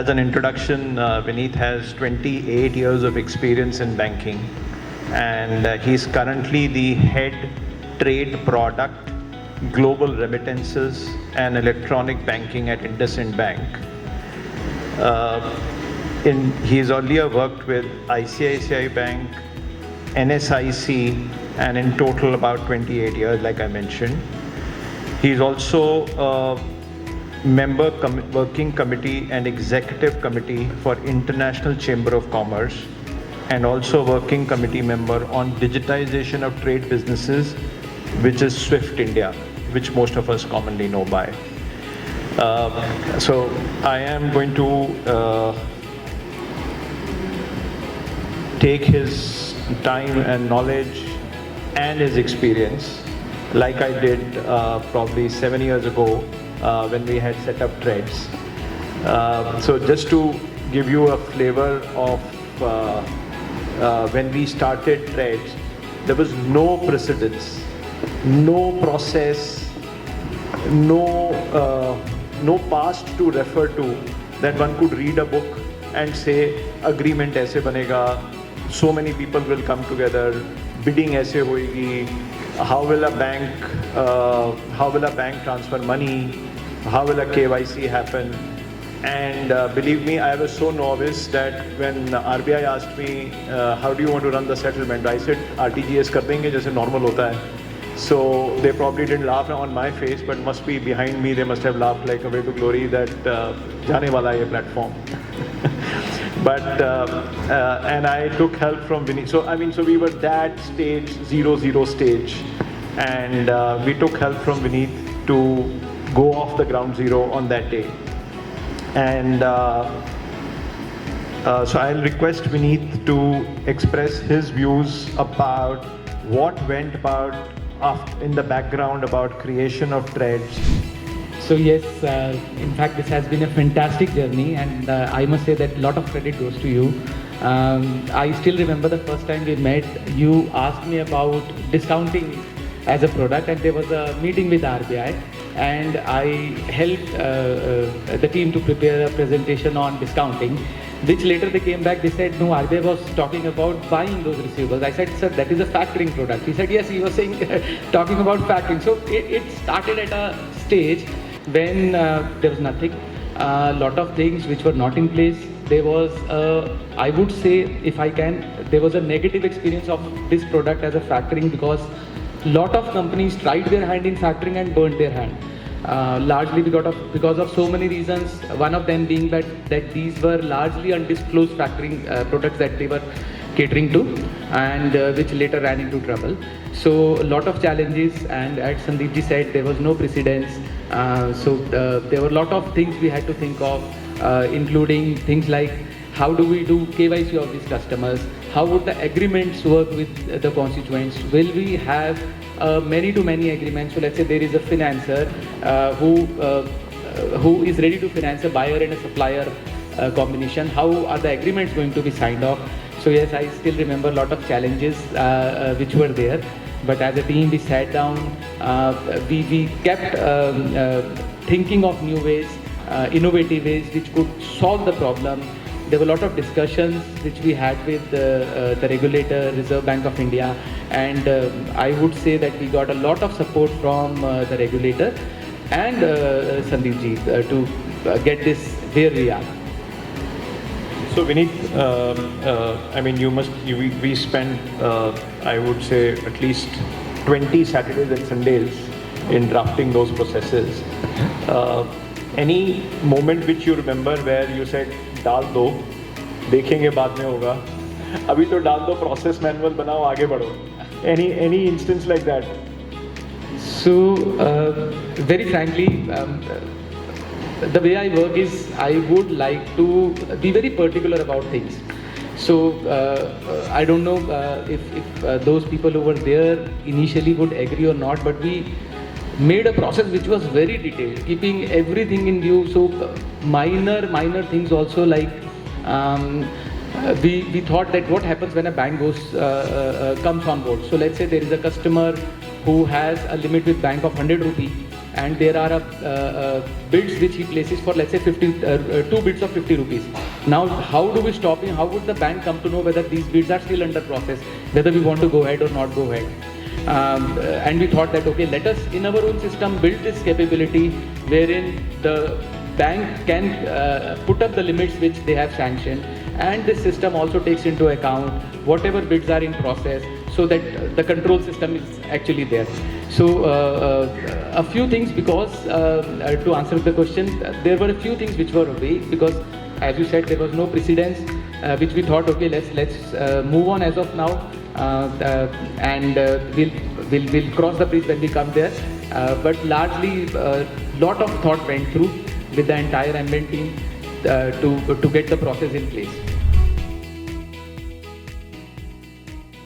as an introduction, Vineet has 28 years of experience in banking, and he's currently the head trade product, global remittances, and electronic banking at IndusInd Bank. He's earlier worked with ICICI Bank, NSIC, and in total about 28 years, like I mentioned. He's also a member working committee and executive committee for International Chamber of Commerce, and also working committee member on digitization of trade businesses, which is SWIFT India, which most of us commonly know by. So I am going to take his time and knowledge and his experience, like I did probably 7 years ago when we had set up TReDS. So just to give you a flavor of when we started TReDS, there was no precedence, no process, no past to refer to that one could read a book and say agreement aise banega, so many people will come together, bidding aise hoegi, how will a bank transfer money, how will a KYC happen. And believe me, I was so novice that when RBI asked me, how do you want to run the settlement, I said RTGS kar denge jaise normal hota hai. So they probably didn't laugh on my face, but must be behind me, they must have laughed like a way to glory that jaane wala hai ye platform. But and I took help from Vineet. So we were that stage, 0 stage, and we took help from Vineet to go off the ground zero on that day. And so I'll request Vineet to express his views about what went about in the background about creation of TReDS. So yes, in fact, this has been a fantastic journey, and I must say that a lot of credit goes to you. I still remember the first time we met, you asked me about discounting as a product, and there was a meeting with RBI, and I helped the team to prepare a presentation on discounting, which later they came back, they said, no, RBI was talking about buying those receivables. I said, sir, that is a factoring product. He said, yes, he was saying, talking about factoring. So it started at a stage when there was nothing, a lot of things which were not in place. There was, I would say, if I can, there was a negative experience of this product as a factoring, because a lot of companies tried their hand in factoring and burnt their hand. Largely because of so many reasons, one of them being that these were largely undisclosed factoring products that they were catering to, and which later ran into trouble. So a lot of challenges, and as Sandeep ji said, there was no precedence. So there were a lot of things we had to think of, including things like how do we do KYC of these customers, how would the agreements work with the constituents, will we have many-to-many agreements. So let's say there is a financer who is ready to finance a buyer and a supplier combination, how are the agreements going to be signed off. So yes, I still remember a lot of challenges which were there, but as a team we sat down, we kept thinking of new ways, innovative ways which could solve the problem. There were a lot of discussions which we had with the regulator, Reserve Bank of India, and I would say that we got a lot of support from the regulator and Sandeep ji to get this where we are. So Vineet, we spent, I would say, at least 20 Saturdays and Sundays in drafting those processes. Any moment which you remember where you said, डाल दो, देखेंगे बाद में होगा, अभी तो डाल दो, process manual बनाओ, आगे बढ़ो. Any instance like that? So, very frankly, the way I work is I would like to be very particular about things. So I don't know if those people who were there initially would agree or not, but we made a process which was very detailed, keeping everything in view. So minor things also, like we thought that what happens when a bank comes on board. So let's say there is a customer who has a limit with bank of 100 rupee, and there are bids which he places for, let's say, 2 bids of 50 rupees. Now, how do we stop him? How would the bank come to know whether these bids are still under process, whether we want to go ahead or not go ahead? And we thought that, okay, let us in our own system build this capability wherein the bank can put up the limits which they have sanctioned, and this system also takes into account whatever bids are in process, so that the control system is actually there. So a few things, because to answer the question, there were a few things which were vague, because as you said, there was no precedence, which we thought, okay, let's move on as of now, and we'll cross the bridge when we come there. But largely, lot of thought went through with the entire ambient team to get the process in place.